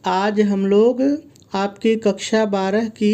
आज हम लोग आपकी कक्षा 12 की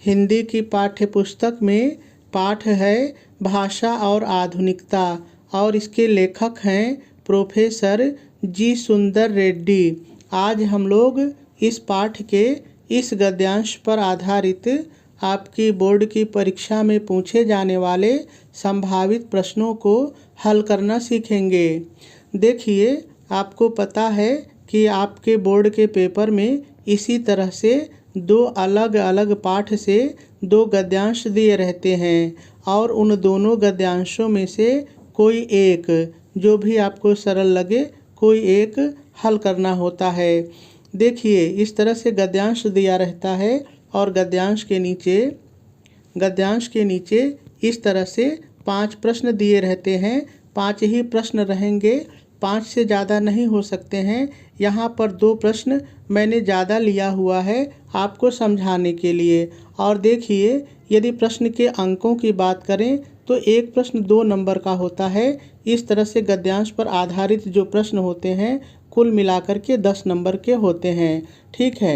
हिंदी की पाठ्य पुस्तक में पाठ है भाषा और आधुनिकता और इसके लेखक हैं प्रोफेसर जी सुंदर रेड्डी। आज हम लोग इस पाठ के इस गद्यांश पर आधारित आपकी बोर्ड की परीक्षा में पूछे जाने वाले संभावित प्रश्नों को हल करना सीखेंगे। देखिए, आपको पता है कि आपके बोर्ड के पेपर में इसी तरह से दो अलग अलग पाठ से दो गद्यांश दिए रहते हैं और उन दोनों गद्यांशों में से कोई एक, जो भी आपको सरल लगे, कोई एक हल करना होता है। देखिए, इस तरह से गद्यांश दिया रहता है और गद्यांश के नीचे इस तरह से 5 प्रश्न दिए रहते हैं। 5 ही प्रश्न रहेंगे, 5 से ज़्यादा नहीं हो सकते हैं। यहाँ पर 2 प्रश्न मैंने ज़्यादा लिया हुआ है आपको समझाने के लिए। और देखिए, यदि प्रश्न के अंकों की बात करें तो एक प्रश्न 2 नंबर का होता है। इस तरह से गद्यांश पर आधारित जो प्रश्न होते हैं कुल मिलाकर के 10 नंबर के होते हैं। ठीक है।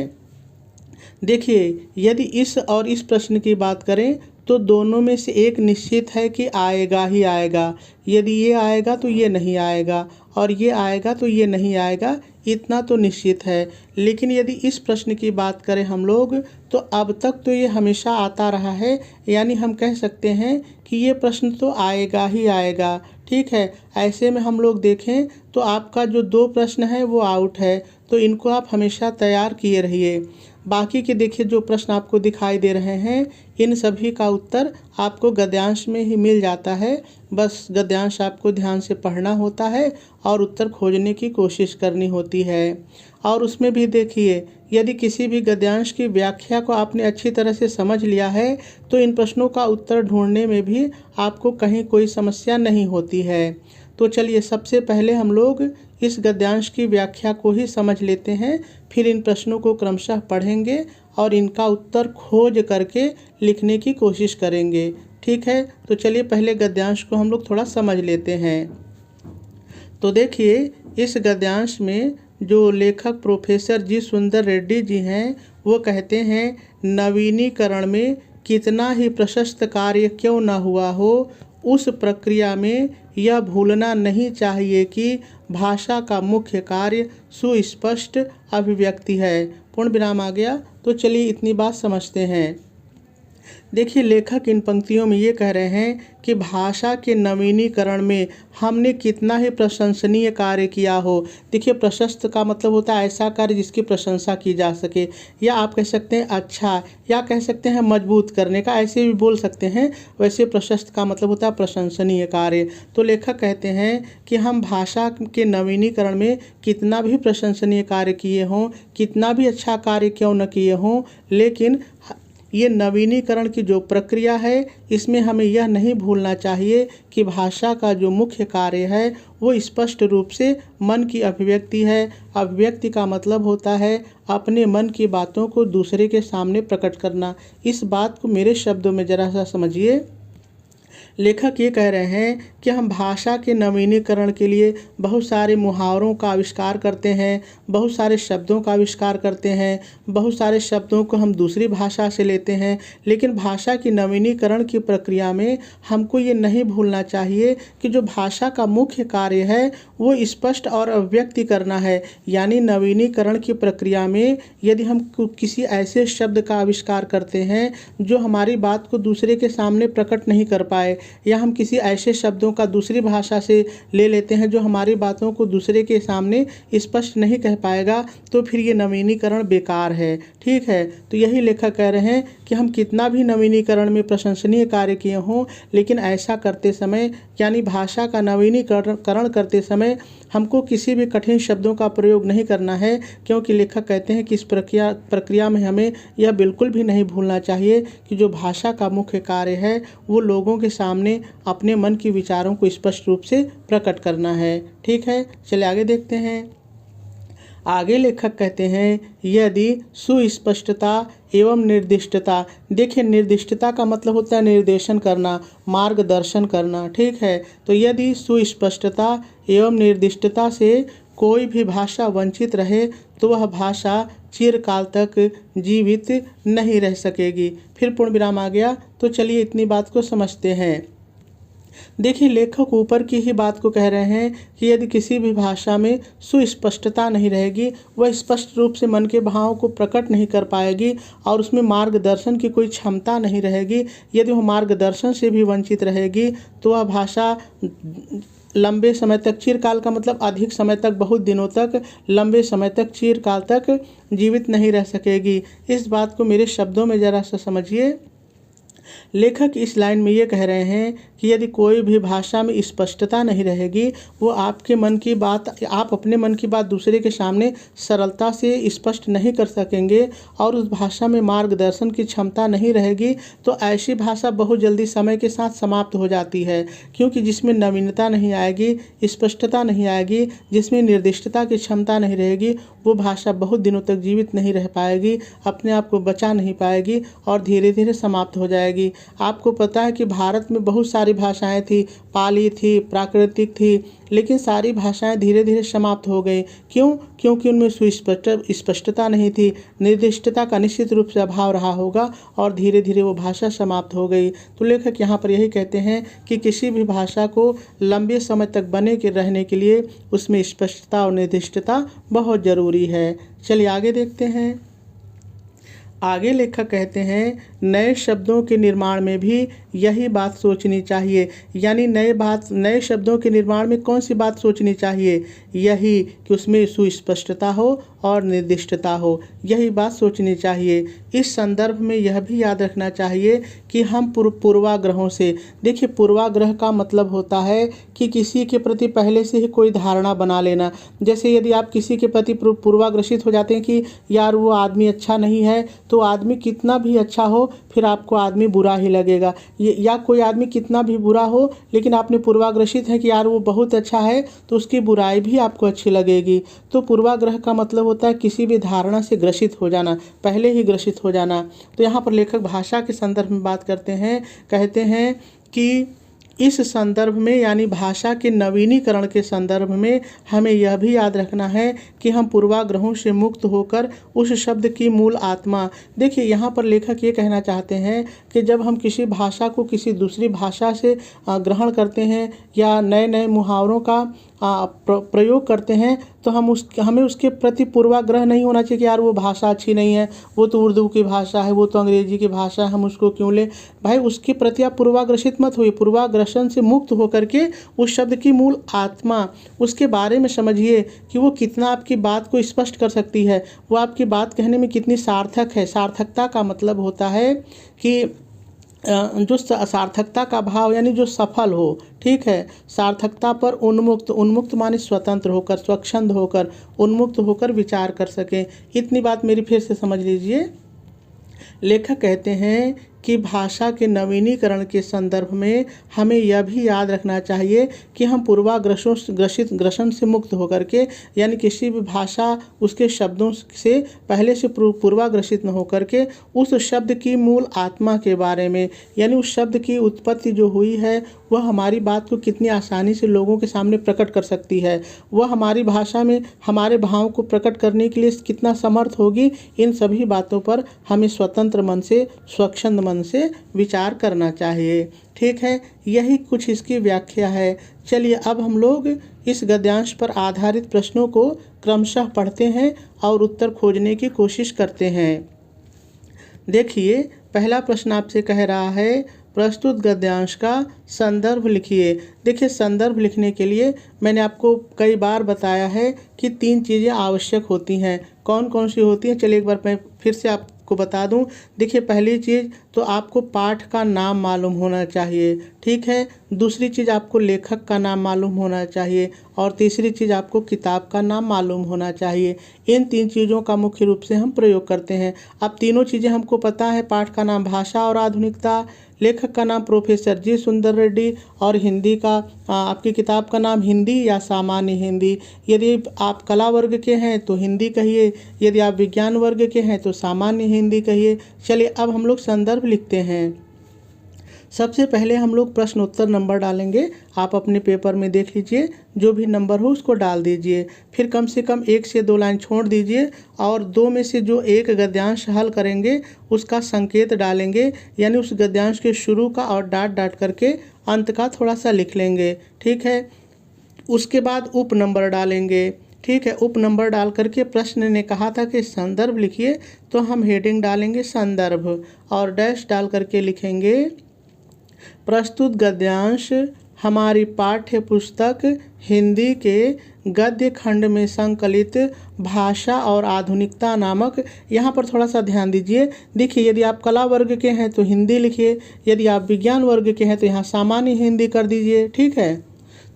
देखिए, यदि इस और इस प्रश्न की बात करें तो दोनों में से एक निश्चित है कि आएगा ही आएगा। यदि ये आएगा तो ये नहीं आएगा और ये आएगा तो ये नहीं आएगा, इतना तो निश्चित है। लेकिन यदि इस प्रश्न की बात करें हम लोग तो अब तक तो ये हमेशा आता रहा है, यानी हम कह सकते हैं कि ये प्रश्न तो आएगा ही आएगा। ठीक है। ऐसे में हम लोग देखें तो आपका जो 2 प्रश्न है वो आउट है, तो इनको आप हमेशा तैयार किए रहिए। बाकी के देखिए जो प्रश्न आपको दिखाई दे रहे हैं, इन सभी का उत्तर आपको गद्यांश में ही मिल जाता है। बस गद्यांश आपको ध्यान से पढ़ना होता है और उत्तर खोजने की कोशिश करनी होती है। और उसमें भी देखिए, यदि किसी भी गद्यांश की व्याख्या को आपने अच्छी तरह से समझ लिया है तो इन प्रश्नों का उत्तर ढूंढने में भी आपको कहीं कोई समस्या नहीं होती है। तो चलिए, सबसे पहले हम लोग इस गद्यांश की व्याख्या को ही समझ लेते हैं, फिर इन प्रश्नों को क्रमशः पढ़ेंगे और इनका उत्तर खोज करके लिखने की कोशिश करेंगे। ठीक है। तो चलिए पहले गद्यांश को हम लोग थोड़ा समझ लेते हैं। तो देखिए, इस गद्यांश में जो लेखक प्रोफेसर जी सुंदर रेड्डी जी हैं वो कहते हैं, नवीनीकरण में कितना ही प्रशस्त कार्य क्यों न हुआ हो, उस प्रक्रिया में यह भूलना नहीं चाहिए कि भाषा का मुख्य कार्य सुस्पष्ट अभिव्यक्ति है। पूर्ण विराम आ गया। तो चलिए इतनी बात समझते हैं। देखिए, लेखक इन पंक्तियों में ये कह रहे हैं कि भाषा के नवीनीकरण में हमने कितना ही प्रशंसनीय कार्य किया हो। देखिए, प्रशस्त का मतलब होता है ऐसा कार्य जिसकी प्रशंसा की जा सके, या आप कह सकते हैं अच्छा, या कह सकते हैं मजबूत करने का, ऐसे भी बोल सकते हैं। वैसे प्रशस्त का मतलब होता है प्रशंसनीय कार्य। तो लेखक कहते हैं कि हम भाषा के नवीनीकरण में कितना भी प्रशंसनीय कार्य किए हों, कितना भी अच्छा कार्य क्यों न किए हों, लेकिन ये नवीनीकरण की जो प्रक्रिया है इसमें हमें यह नहीं भूलना चाहिए कि भाषा का जो मुख्य कार्य है वो स्पष्ट रूप से मन की अभिव्यक्ति है। अभिव्यक्ति का मतलब होता है अपने मन की बातों को दूसरे के सामने प्रकट करना। इस बात को मेरे शब्दों में ज़रा सा समझिए। लेखक ये कह रहे हैं कि हम भाषा के नवीनीकरण के लिए बहुत सारे मुहावरों का आविष्कार करते हैं, बहुत सारे शब्दों का आविष्कार करते हैं, बहुत सारे शब्दों को हम दूसरी भाषा से लेते हैं। लेकिन भाषा की नवीनीकरण की प्रक्रिया में हमको ये नहीं भूलना चाहिए कि जो भाषा का मुख्य कार्य है वो स्पष्ट और अभिव्यक्ति करना है। यानी नवीनीकरण की प्रक्रिया में यदि हम किसी ऐसे शब्द का आविष्कार करते हैं जो हमारी बात को दूसरे के सामने प्रकट नहीं कर पाए, या हम किसी ऐसे शब्दों का दूसरी भाषा से ले लेते हैं जो हमारी बातों को दूसरे के सामने स्पष्ट नहीं कह पाएगा, तो फिर ये नवीनीकरण बेकार है। ठीक है। तो यही लेखक कह रहे हैं कि हम कितना भी नवीनीकरण में प्रशंसनीय कार्य किए हों, लेकिन ऐसा करते समय, यानी भाषा का नवीनीकरण करते समय हमको किसी भी कठिन शब्दों का प्रयोग नहीं करना है, क्योंकि लेखक कहते हैं कि इस प्रक्रिया में हमें यह बिल्कुल भी नहीं भूलना चाहिए कि जो भाषा का मुख्य कार्य है वो लोगों के सामने अपने मन के विचारों को स्पष्ट रूप से प्रकट करना है। ठीक है। चलिए आगे देखते हैं। आगे लेखक कहते हैं, यदि सुस्पष्टता एवं निर्दिष्टता। देखिए, निर्दिष्टता का मतलब होता है निर्देशन करना, मार्गदर्शन करना। ठीक है। तो यदि सुस्पष्टता एवं निर्दिष्टता से कोई भी भाषा वंचित रहे तो वह भाषा चिरकाल तक जीवित नहीं रह सकेगी। फिर पूर्ण विराम आ गया। तो चलिए इतनी बात को समझते हैं। देखिए, लेखक ऊपर की ही बात को कह रहे हैं कि यदि किसी भी भाषा में सुस्पष्टता नहीं रहेगी, वह स्पष्ट रूप से मन के भावों को प्रकट नहीं कर पाएगी और उसमें मार्गदर्शन की कोई क्षमता नहीं रहेगी। यदि वह मार्गदर्शन से भी वंचित रहेगी तो वह भाषा लंबे समय तक, चिरकाल का मतलब अधिक समय तक, बहुत दिनों तक, लंबे समय तक, चिरकाल तक जीवित नहीं रह सकेगी। इस बात को मेरे शब्दों में ज़रा सा समझिए। लेखक इस लाइन में ये कह रहे हैं कि यदि कोई भी भाषा में स्पष्टता नहीं रहेगी, वो आपके मन की बात, आप अपने मन की बात दूसरे के सामने सरलता से स्पष्ट नहीं कर सकेंगे और उस भाषा में मार्गदर्शन की क्षमता नहीं रहेगी, तो ऐसी भाषा बहुत जल्दी समय के साथ समाप्त हो जाती है। क्योंकि जिसमें नवीनता नहीं आएगी, स्पष्टता नहीं आएगी, जिसमें निर्दिष्टता की क्षमता नहीं रहेगी, वो भाषा बहुत दिनों तक जीवित नहीं रह पाएगी, अपने आप को बचा नहीं पाएगी और धीरे धीरे समाप्त हो जाएगी। आपको पता है कि भारत में बहुत सारी भाषाएं थी, पाली थी, प्राकृतिक थी, लेकिन सारी भाषाएं धीरे धीरे समाप्त हो गई। क्यों? क्योंकि उनमें स्पष्टता नहीं थी, निर्दिष्टता का निश्चित रूप से अभाव रहा होगा और धीरे धीरे वो भाषा समाप्त हो गई। तो लेखक यहाँ पर यही कहते हैं कि किसी भी भाषा को लंबे समय तक बने के रहने के लिए उसमें स्पष्टता और निर्दिष्टता बहुत ज़रूरी है। चलिए आगे देखते हैं। आगे लेखक कहते हैं, नए शब्दों के निर्माण में भी यही बात सोचनी चाहिए। यानी नए शब्दों के निर्माण में कौन सी बात सोचनी चाहिए? यही कि उसमें सुस्पष्टता हो और निर्दिष्टता हो, यही बात सोचनी चाहिए। इस संदर्भ में यह भी याद रखना चाहिए कि हम पूर्वाग्रहों से, देखिए पूर्वाग्रह का मतलब होता है कि किसी के प्रति पहले से ही कोई धारणा बना लेना। जैसे यदि आप किसी के प्रति पूर्वाग्रसित हो जाते हैं कि यार वो आदमी अच्छा नहीं है, तो आदमी कितना भी अच्छा हो फिर आपको आदमी बुरा ही लगेगा। या कोई आदमी कितना भी बुरा हो लेकिन आपने पूर्वाग्रसित है कि यार वो बहुत अच्छा है, तो उसकी बुराई भी आपको अच्छी लगेगी। तो पूर्वाग्रह का मतलब होता है किसी भी धारणा से ग्रसित हो जाना, पहले ही ग्रसित हो जाना। तो यहाँ पर लेखक भाषा के संदर्भ में बात करते हैं, कहते हैं कि इस संदर्भ में यानी भाषा के नवीनीकरण के संदर्भ में हमें यह भी याद रखना है कि हम पूर्वाग्रहों से मुक्त होकर उस शब्द की मूल आत्मा, देखिए यहाँ पर लेखक ये कहना चाहते हैं कि जब हम किसी भाषा को किसी दूसरी भाषा से ग्रहण करते हैं या नए नए मुहावरों का प्रयोग करते हैं, तो हमें उसके प्रति पूर्वाग्रह नहीं होना चाहिए कि यार वो भाषा अच्छी नहीं है, वो तो उर्दू की भाषा है, वो तो अंग्रेजी की भाषा है, हम उसको क्यों लें। भाई उसके प्रति आप पूर्वाग्रसित मत होइए, पूर्वाग्रसन से मुक्त होकर के उस शब्द की मूल आत्मा, उसके बारे में समझिए कि वो कितना आपकी बात को स्पष्ट कर सकती है, वो आपकी बात कहने में कितनी सार्थक है। सार्थकता का मतलब होता है कि जो सार्थकता का भाव यानी जो सफल हो, ठीक है, सार्थकता पर उन्मुक्त माने स्वतंत्र होकर, स्वच्छंद होकर, उन्मुक्त होकर विचार कर सकें। इतनी बात मेरी फिर से समझ लीजिए। लेखक कहते हैं कि भाषा के नवीनीकरण के संदर्भ में हमें यह भी याद रखना चाहिए कि हम ग्रसन से मुक्त होकर के, यानी किसी भी भाषा उसके शब्दों से पहले से पूर्वाग्रसित न होकर के उस शब्द की मूल आत्मा के बारे में, यानी उस शब्द की उत्पत्ति जो हुई है वह हमारी बात को कितनी आसानी से लोगों के सामने प्रकट कर सकती है, वह हमारी भाषा में हमारे भाव को प्रकट करने के लिए कितना समर्थ होगी। इन सभी बातों पर हमें स्वतंत्र मन से, स्वच्छंद मन से विचार करना चाहिए। ठीक है, यही कुछ इसकी व्याख्या है। चलिए अब हम लोग इस गद्यांश पर आधारित प्रश्नों को क्रमशः पढ़ते हैं और उत्तर खोजने की कोशिश करते हैं। देखिए, पहला प्रश्न आपसे कह रहा है, प्रस्तुत गद्यांश का संदर्भ लिखिए। देखिए, संदर्भ लिखने के लिए मैंने आपको कई बार बताया है कि 3 चीज़ें आवश्यक होती हैं। कौन कौन सी होती हैं, चलिए एक बार मैं फिर से आपको बता दूं। देखिए, पहली चीज़ तो आपको पाठ का नाम मालूम होना चाहिए, ठीक है। दूसरी चीज़ आपको लेखक का नाम मालूम होना चाहिए और तीसरी चीज़ आपको किताब का नाम मालूम होना चाहिए। इन 3 चीज़ों का मुख्य रूप से हम प्रयोग करते हैं। अब तीनों चीज़ें हमको पता है, पाठ का नाम भाषा और आधुनिकता, लेखक का नाम प्रोफेसर जी सुंदर रेड्डी और हिंदी का आपकी किताब का नाम हिंदी या सामान्य हिंदी। यदि आप कला वर्ग के हैं तो हिंदी कहिए, यदि आप विज्ञान वर्ग के हैं तो सामान्य हिंदी कहिए। चलिए अब हम लोग संदर्भ लिखते हैं। सबसे पहले हम लोग प्रश्न उत्तर नंबर डालेंगे। आप अपने पेपर में देख लीजिए, जो भी नंबर हो उसको डाल दीजिए। फिर कम से कम 1 से 2 लाइन छोड़ दीजिए और 2 में से जो एक गद्यांश हल करेंगे उसका संकेत डालेंगे, यानी उस गद्यांश के शुरू का और डाट डाट करके अंत का थोड़ा सा लिख लेंगे। ठीक है, उसके बाद उप नंबर डालेंगे। ठीक है, उप नंबर डाल करके प्रश्न ने कहा था कि संदर्भ लिखिए, तो हम हेडिंग डालेंगे संदर्भ और डैश डाल करके लिखेंगे प्रस्तुत गद्यांश हमारी पाठ्य पुस्तक हिंदी के गद्य खंड में संकलित भाषा और आधुनिकता नामक। यहाँ पर थोड़ा सा ध्यान दीजिए। देखिए, यदि आप कला वर्ग के हैं तो हिंदी लिखिए, यदि आप विज्ञान वर्ग के हैं तो यहाँ सामान्य हिंदी कर दीजिए। ठीक है,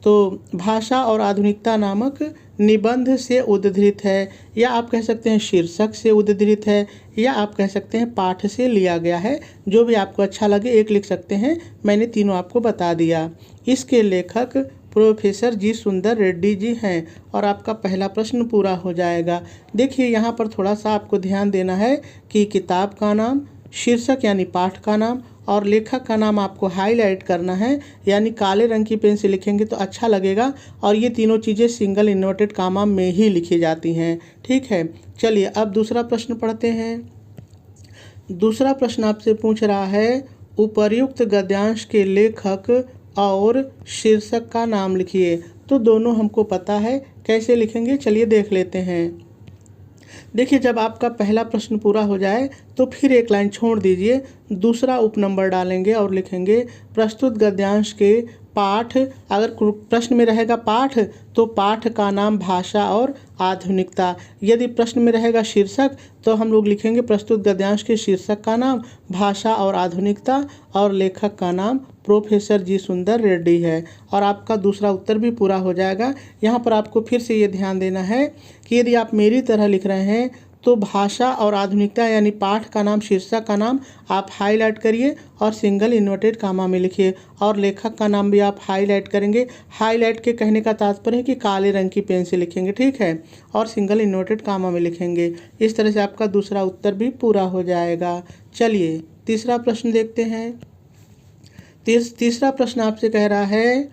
तो भाषा और आधुनिकता नामक निबंध से उद्धृत है, या आप कह सकते हैं शीर्षक से उद्धृत है, या आप कह सकते हैं पाठ से लिया गया है। जो भी आपको अच्छा लगे एक लिख सकते हैं, मैंने तीनों आपको बता दिया। इसके लेखक प्रोफेसर जी सुंदर रेड्डी जी हैं और आपका पहला प्रश्न पूरा हो जाएगा। देखिए, यहाँ पर थोड़ा सा आपको ध्यान देना है कि किताब का नाम, शीर्षक यानी पाठ का नाम और लेखक का नाम आपको हाईलाइट करना है, यानी काले रंग की पेन से लिखेंगे तो अच्छा लगेगा। और ये तीनों चीज़ें सिंगल इन्वर्टेड कामा में ही लिखी जाती हैं। ठीक है, चलिए अब दूसरा प्रश्न पढ़ते हैं। दूसरा प्रश्न आपसे पूछ रहा है, उपर्युक्त गद्यांश के लेखक और शीर्षक का नाम लिखिए। तो दोनों हमको पता है, कैसे लिखेंगे चलिए देख लेते हैं। देखिए, जब आपका पहला प्रश्न पूरा हो जाए तो फिर एक लाइन छोड़ दीजिए, दूसरा उप नंबर डालेंगे और लिखेंगे प्रस्तुत गद्यांश के पाठ। अगर प्रश्न में रहेगा पाठ तो पाठ का नाम भाषा और आधुनिकता। यदि प्रश्न में रहेगा शीर्षक तो हम लोग लिखेंगे प्रस्तुत गद्यांश के शीर्षक का नाम भाषा और आधुनिकता और लेखक का नाम प्रोफेसर जी सुंदर रेड्डी है। और आपका दूसरा उत्तर भी पूरा हो जाएगा। यहाँ पर आपको फिर से ये ध्यान देना है कि यदि आप मेरी तरह लिख रहे हैं तो भाषा और आधुनिकता यानी पाठ का नाम, शीर्षक का नाम आप हाईलाइट करिए और सिंगल इन्वर्टेड कामा में लिखिए, और लेखक का नाम भी आप हाईलाइट करेंगे। हाईलाइट के कहने का तात्पर्य है कि काले रंग की पेन से लिखेंगे। ठीक है, और सिंगल इन्वर्टेड कामा में लिखेंगे। इस तरह से आपका दूसरा उत्तर भी पूरा हो जाएगा। चलिए तीसरा प्रश्न देखते हैं। तीसरा प्रश्न आपसे कह रहा है,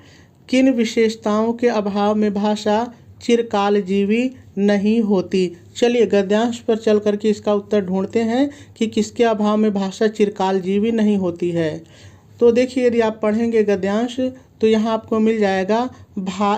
किन विशेषताओं के अभाव में भाषा चिरकालजीवी नहीं होती। चलिए गद्यांश पर चल करके इसका उत्तर ढूंढते हैं कि किसके अभाव में भाषा चिरकालजीवी नहीं होती है। तो देखिए, यदि आप पढ़ेंगे गद्यांश तो यहाँ आपको मिल जाएगा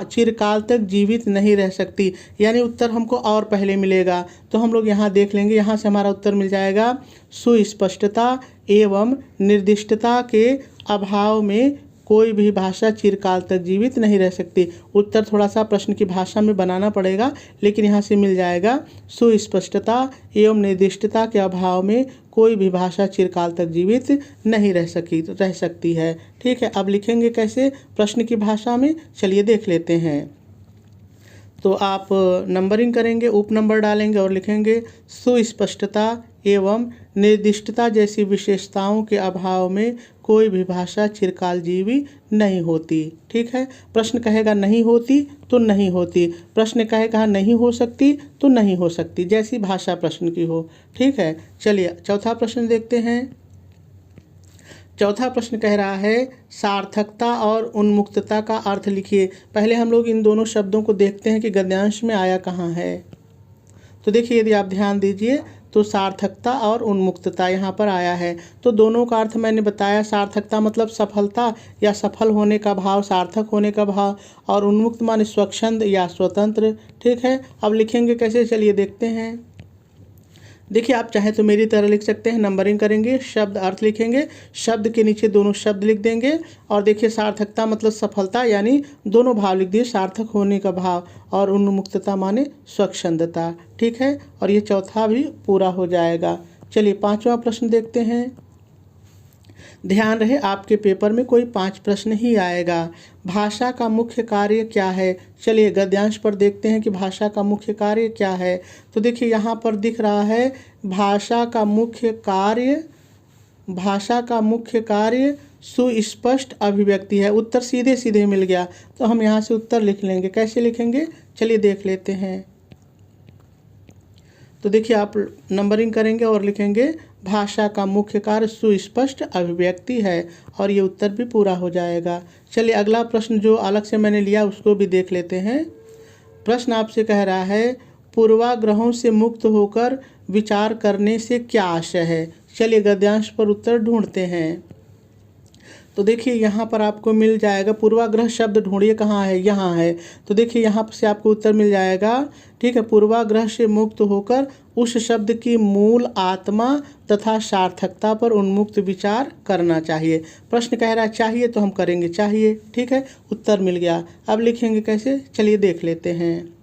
चिरकाल तक जीवित नहीं रह सकती, यानी उत्तर हमको और पहले मिलेगा। तो हम लोग यहाँ देख लेंगे, यहाँ से हमारा उत्तर मिल जाएगा सुस्पष्टता एवं निर्दिष्टता के अभाव में कोई भी भाषा चिरकाल तक जीवित नहीं रह सकती। उत्तर थोड़ा सा प्रश्न की भाषा में बनाना पड़ेगा, लेकिन यहाँ से मिल जाएगा सुस्पष्टता एवं निर्दिष्टता के अभाव में कोई भी भाषा चिरकाल तक जीवित नहीं रह सकती है। ठीक है, अब लिखेंगे कैसे प्रश्न की भाषा में, चलिए देख लेते हैं। तो आप नंबरिंग करेंगे, उप नंबर डालेंगे और लिखेंगे सुस्पष्टता एवं निर्दिष्टता जैसी विशेषताओं के अभाव में कोई भी भाषा चिरकालजीवी नहीं होती। ठीक है, प्रश्न कहेगा नहीं होती तो नहीं होती, प्रश्न कहेगा नहीं हो सकती तो नहीं हो सकती, जैसी भाषा प्रश्न की हो। ठीक है, चलिए चौथा प्रश्न देखते हैं। चौथा प्रश्न कह रहा है, सार्थकता और उन्मुक्तता का अर्थ लिखिए। पहले हम लोग इन दोनों शब्दों को देखते हैं कि गद्यांश में आया कहाँ है। तो देखिए, यदि आप ध्यान दीजिए तो सार्थकता और उन्मुक्तता यहाँ पर आया है। तो दोनों का अर्थ मैंने बताया। सार्थकता मतलब सफलता या सफल होने का भाव, सार्थक होने का भाव, और उन्मुक्त माने स्वच्छंद या स्वतंत्र। ठीक है, अब लिखेंगे कैसे चलिए देखते हैं। देखिए, आप चाहे तो मेरी तरह लिख सकते हैं, नंबरिंग करेंगे, शब्द अर्थ लिखेंगे, शब्द के नीचे दोनों शब्द लिख देंगे। और देखिए, सार्थकता मतलब सफलता, यानी दोनों भाव लिख दिए, सार्थक होने का भाव, और उन्मुक्तता माने स्वच्छंदता। ठीक है, और ये चौथा भी पूरा हो जाएगा। चलिए पांचवा प्रश्न देखते हैं। ध्यान रहे, आपके पेपर में कोई 5 प्रश्न ही आएगा। भाषा का मुख्य कार्य क्या है। चलिए गद्यांश पर देखते हैं कि भाषा का मुख्य कार्य क्या है। तो देखिए, यहाँ पर दिख रहा है भाषा का मुख्य कार्य सुस्पष्ट अभिव्यक्ति है। उत्तर सीधे सीधे मिल गया, तो हम यहाँ से उत्तर लिख लेंगे। कैसे लिखेंगे चलिए देख लेते हैं। तो देखिए आप नंबरिंग करेंगे और लिखेंगे भाषा का मुख्य कार्य सुस्पष्ट अभिव्यक्ति है, और ये उत्तर भी पूरा हो जाएगा। चलिए अगला प्रश्न जो अलग से मैंने लिया उसको भी देख लेते हैं। प्रश्न आपसे कह रहा है पूर्वाग्रहों से मुक्त होकर विचार करने से क्या आशय है। चलिए गद्यांश पर उत्तर ढूंढते हैं। तो देखिए यहाँ पर आपको मिल जाएगा, पूर्वाग्रह शब्द ढूंढिए कहाँ है, यहाँ है। तो देखिए यहाँ से आपको उत्तर मिल जाएगा। ठीक है, पूर्वाग्रह से मुक्त होकर उस शब्द की मूल आत्मा तथा सार्थकता पर उन्मुक्त विचार करना चाहिए। प्रश्न कह रहा है चाहिए तो हम करेंगे चाहिए। ठीक है, उत्तर मिल गया। अब लिखेंगे कैसे, चलिए देख लेते हैं।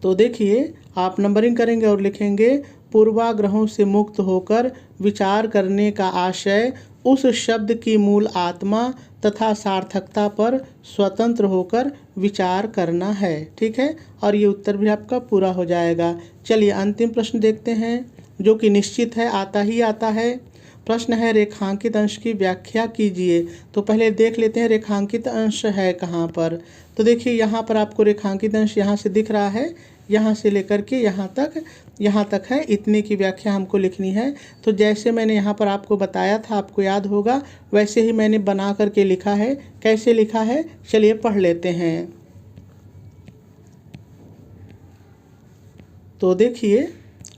तो देखिए आप नंबरिंग करेंगे और लिखेंगे पूर्वाग्रहों से मुक्त होकर विचार करने का आशय उस शब्द की मूल आत्मा तथा सार्थकता पर स्वतंत्र होकर विचार करना है। ठीक है, और ये उत्तर भी आपका पूरा हो जाएगा। चलिए अंतिम प्रश्न देखते हैं जो कि निश्चित है, आता ही आता है। प्रश्न है रेखांकित अंश की व्याख्या कीजिए। तो पहले देख लेते हैं रेखांकित अंश है कहाँ पर। तो देखिए यहाँ पर आपको रेखांकित अंश यहाँ से दिख रहा है, यहाँ से लेकर के यहाँ तक है, इतने की व्याख्या हमको लिखनी है। तो जैसे मैंने यहाँ पर आपको बताया था, आपको याद होगा, वैसे ही मैंने बना करके लिखा है। कैसे लिखा है चलिए पढ़ लेते हैं। तो देखिए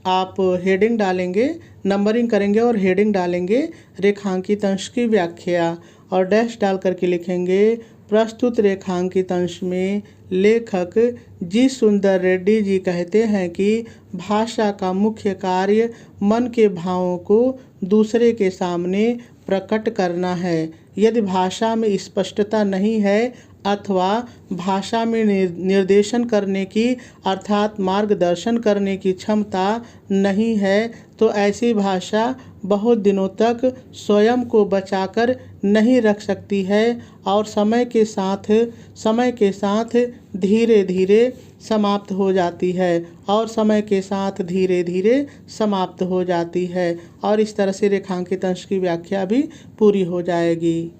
आप हेडिंग डालेंगे, नंबरिंग करेंगे और हेडिंग डालेंगे रेखांकित अंश की व्याख्या, और डैश डाल करके लिखेंगे प्रस्तुत रेखांकित अंश में लेखक जी सुंदर रेड्डी जी कहते हैं कि भाषा का मुख्य कार्य मन के भावों को दूसरे के सामने प्रकट करना है। यदि भाषा में स्पष्टता नहीं है अथवा भाषा में निर्देशन करने की अर्थात मार्गदर्शन करने की क्षमता नहीं है तो ऐसी भाषा बहुत दिनों तक स्वयं को बचाकर नहीं रख सकती है और समय के साथ धीरे धीरे समाप्त हो जाती है और इस तरह से रेखांकित अंश की व्याख्या भी पूरी हो जाएगी।